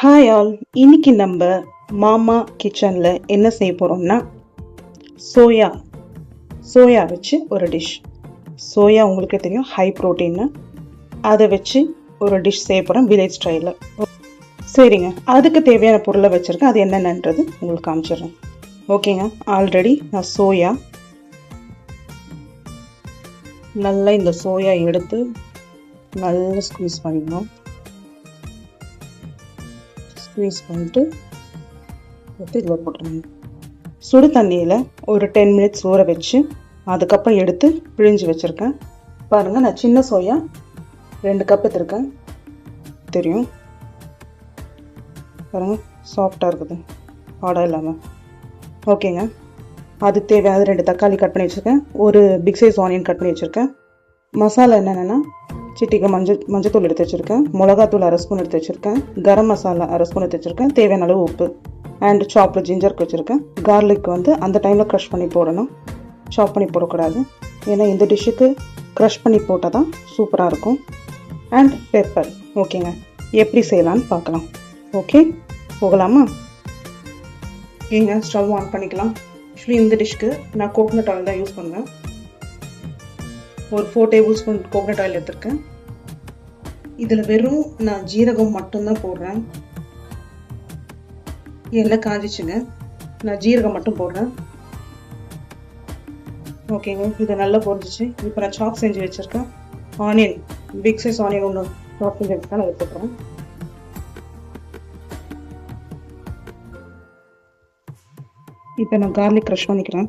Hi all, இன்னைக்கு நம்ம மாமா கிச்சனில் என்ன செய்ய போகிறோம்னா சோயா வச்சு ஒரு டிஷ். சோயா உங்களுக்கே தெரியும், ஹை ப்ரோட்டீன்னு. அதை வச்சு ஒரு டிஷ் செய்ய போகிறோம் வில்லேஜ் ஸ்டைலில். சரிங்க, அதுக்கு தேவையான பொருளை வச்சுருக்கேன். அது என்னென்னன்றது உங்களுக்கு காமிச்சிடுறேன். ஓகேங்க, ஆல்ரெடி நான் நல்லா இந்த சோயா எடுத்து நல்லா ஸ்குவீஸ் பண்ணிடணும். ஸ்குவீஸ் பண்ணிட்டு இதில் போட்டுருங்க. சுடு தண்ணியில் ஒரு 10 மினிட்ஸ் ஊற வச்சு அதுக்கப்புறம் எடுத்து பிழிஞ்சு வச்சுருக்கேன். பாருங்கள், நான் சின்ன சோயா 2 கப் எடுத்துருக்கேன். தெரியும் பாருங்கள், சாஃப்டாக இருக்குது, ஹார்டாக இல்லாமல். ஓகேங்க, அது தேவையான 2 தக்காளி கட் பண்ணி வச்சுருக்கேன். ஒரு பிக் சைஸ் ஆனியன் கட் பண்ணி வச்சுருக்கேன். மசாலா என்னென்னா, சிட்டிக்கு மஞ்சத்தூள் எடுத்து வச்சுருக்கேன், மிளகாத்தூள் 1/2 ஸ்பூன் எடுத்து வச்சுருக்கேன், கரம் மசாலா 1/2 ஸ்பூன் எடுத்து வச்சுருக்கேன், தேவையான அளவு உப்பு அண்ட் சாப்டு ஜிஞ்சருக்கு வச்சுருக்கேன். கார்லிக் அந்த டைமில் க்ரஷ் பண்ணி போடணும், சாப் பண்ணி போடக்கூடாது. ஏன்னா இந்த டிஷ்ஷுக்கு க்ரஷ் பண்ணி போட்டால் தான் சூப்பராக இருக்கும். And pepper. ஓகேங்க, எப்படி செய்யலான்னு பார்க்கலாம். ஓகே, போகலாமா? ஓகேங்க, ஸ்டவ் ஆன் பண்ணிக்கலாம். ஆக்சுவலி இந்த டிஷ்க்கு நான் கோகனட் ஆயில் தான் யூஸ் பண்ணுவேன். ஒரு 4 டேபிள் ஸ்பூன் கோகனட் ஆயில் எடுத்துருக்கேன். இதில் வெறும் நான் ஜீரகம் மட்டும்தான் போடுறேன். எண்ணெய் காஞ்சிச்சுங்க, நான் ஜீரகம் மட்டும் போடுறேன். ஓகேங்க, இது நல்லா பொரிஞ்சிச்சு. இப்போ நான் சாப் செஞ்சு வச்சுருக்கேன் ஆனியன், பிக் சைஸ் ஆனியன் ஒன்று சாப் செஞ்சு வச்சுருக்கேன், அதை போட்டுறேன். இப்போ நான் கார்லிக் க்ரஷ் பண்ணிக்கிறேன்.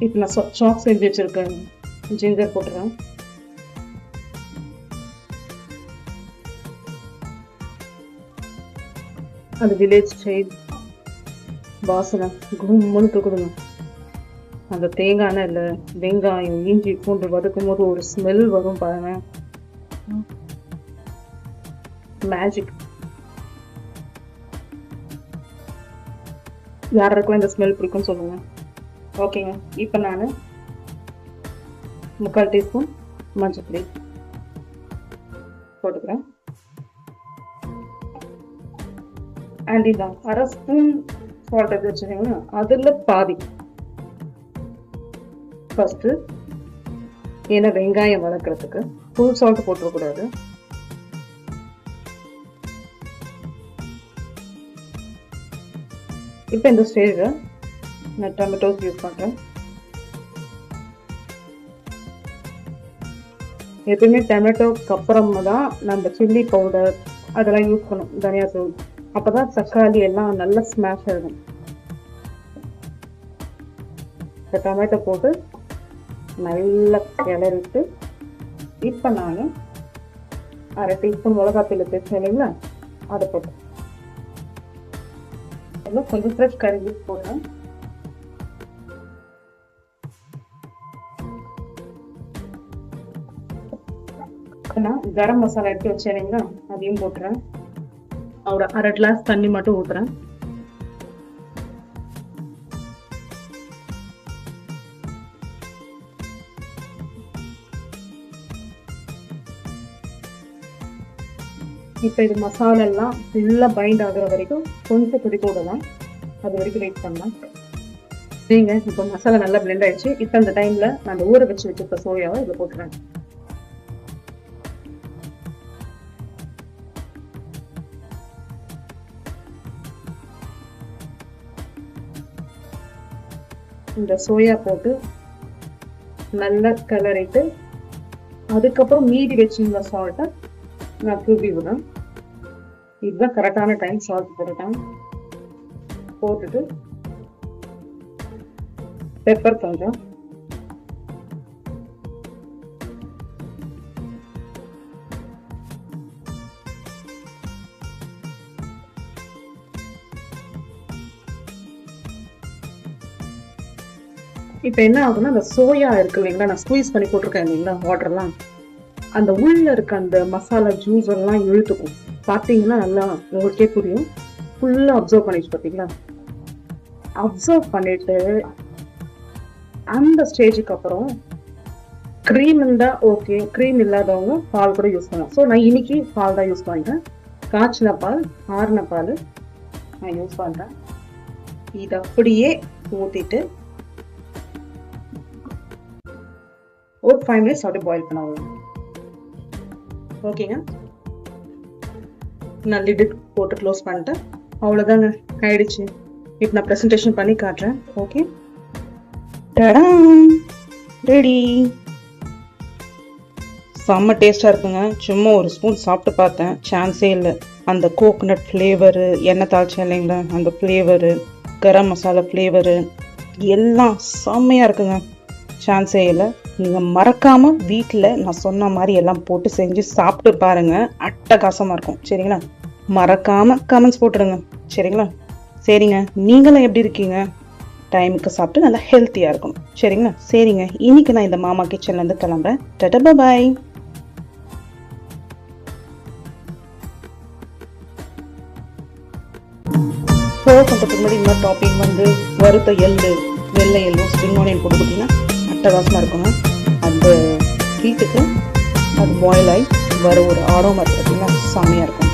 இப்போ நான் சாப் செஞ்சு வச்சுருக்கேன் ஜிஞ்சர் போட்டுறேன். அது வில்லேஜ் ஸ்டைல் வாசனை கும்முன்னு தூக்குதுங்க. அந்த தேங்காய் எண்ணெயில் வெங்காயம் இஞ்சி பூண்டு வதக்கும் போது ஒரு ஸ்மெல் வரும் பாருங்க, மேஜிக். யாருக்கும் இந்த ஸ்மெல் பிடிக்கும்னு சொல்லுங்க. ஓகேங்க, இப்போ நான் 3/4 டீஸ்பூன் மஞ்சள் போட்டுக்கிறேன். அண்ட் இந்த 1/2 ஸ்பூன் சால்ட் எடுத்து வச்சுருக்கீங்கன்னா அதில் பாதி ஃபஸ்ட்டு, ஏன்னா வெங்காயம் வதக்கிறதுக்கு ஃபுல் சால்ட் போட்டுறக்கூடாது. இப்போ இந்த ஸ்டேஜில் நான் டொமேட்டோஸ் யூஸ் பண்ணுறேன். எப்பயுமே டொமேட்டோக்கு அப்புறமா தான் நம்ம சில்லி பவுடர் அதெல்லாம் யூஸ் பண்ணணும், தனியாத்தூள். அப்போ தான் தக்காளி எல்லாம் நல்லா ஸ்மாஷ் ஆகும். இந்த டொமேட்டோ போட்டு நல்லா கிளறிட்டு இப்போ நான் 1/2 டீஸ்பூன் மிளகாத்தூள் பேசுவேன் இல்லைங்களா, அதை போட்டு கொஞ்சம் ஃப்ரெஷ் கறி லீஃப் போடுறேன். நான் கரம் மசாலா எடுத்து வச்சேனீங்களா, அதையும் போட்டுறேன். ஒரு 1/2 கிளாஸ் தண்ணி மட்டும் ஊற்றுறேன். இப்போ இது மசாலெல்லாம் ஃபுல்லாக பைண்ட் ஆகுற வரைக்கும் கொஞ்சம் கொதிக்க விடலாம், அது வரைக்கும் வெயிட் பண்ணலாம். சரிங்க, இப்போ மசாலா நல்லா பிளெண்ட் ஆயிடுச்சு. இப்போ அந்த டைமில் நான் அந்த ஊற வச்சு வச்சுருக்க சோயாவை இதில் போட்டுறேன். இந்த சோயா போட்டு நல்லா கிளறிட்டு அதுக்கப்புறம் மீதி வச்சுருந்த சால்ட்டை நான் தூவி விடுறேன். இதுதான் கரெக்டான டைம். சால்ட் போட்டுட்டேன். போட்டுட்டு பெப்பர் கொஞ்சம், இப்போ என்ன ஆகுதுன்னா, அந்த சோயா இருக்கு இல்லைங்களா, நான் ஸ்குவீஸ் பண்ணி போட்டிருக்கேன் இல்லைங்களா வாட்டர்லாம், அந்த உள்ள இருக்க அந்த மசாலா ஜூஸ் எல்லாம் இழுத்துக்கும். பார்த்தீங்கன்னா நல்லா உங்களுக்கே புரியும். ஃபுல்லாக அப்சர்வ் பண்ணிச்சு பார்த்தீங்களா? அப்சர்வ் பண்ணிட்டு அந்த ஸ்டேஜுக்கு அப்புறம் க்ரீம் இருந்தால் ஓகே, க்ரீம் இல்லாதவங்க பால் கூட யூஸ் பண்ணலாம். ஸோ நான் இன்னைக்கு பால் தான் யூஸ் பண்ணுறேன். காய்ச்சின பால், ஆறின பால் நான் யூஸ் பண்ணுறேன். இதை அப்படியே ஊற்றிட்டு ஒரு 5 minutes அப்படியே பாயில் பண்ண. ஓகேங்க, நான் லிட்டு போட்டு க்ளோஸ் பண்ணிட்டேன். அவ்வளோதாங்க, ஆயிடுச்சு. இப்போ நான் ப்ரெசன்டேஷன் பண்ணி காட்டுறேன். Okay, ready. செம்ம டேஸ்ட்டாக இருக்குங்க. சும்மா ஒரு ஸ்பூன் சாப்பிட்டு பார்த்தேன், சான்ஸே இல்லை. அந்த கோகோனட் ஃப்ளேவரு, எண்ணெய் தாளிச்சா இல்லைங்களா, அந்த ஃப்ளேவரு, கரம் மசாலா ஃப்ளேவரு எல்லாம் செம்மையாக இருக்குங்க. சான்ஸே இல்லை. நீங்கள் மறக்காமல் வீட்டில் நான் சொன்ன மாதிரி எல்லாம் போட்டு செஞ்சு சாப்பிட்டு பாருங்கள், அட்டகாசமாக இருக்கும். சரிங்களா? மறக்காமல் கமெண்ட்ஸ் போட்டுடுங்க. சரிங்களா? சரிங்க, நீங்களும் எப்படி இருக்கீங்க? டைமுக்கு சாப்பிட்டு நல்லா ஹெல்த்தியாக இருக்கணும். சரிங்களா? சரிங்க, இன்னைக்கு நான் இந்த மாமா கிச்சன்லேருந்து கிளம்புறேன். டாடா, பாய். பண்ணுறதுக்கு முன்னாடி இன்னொரு டாப்பிங் வந்து வறுத்த எள்ளு, வெள்ளை எள்ளும் ஸ்ப்ரிங் ஆனியன் போட்டு கொடுத்தீங்கன்னா அட்டகாசமாக இருக்குங்க. அந்த ஹீட்டுக்கு அது பாயில் ஆகி வர ஒரு ஆரோமா பார்த்தீங்கன்னா செம்மையாக இருக்கும்.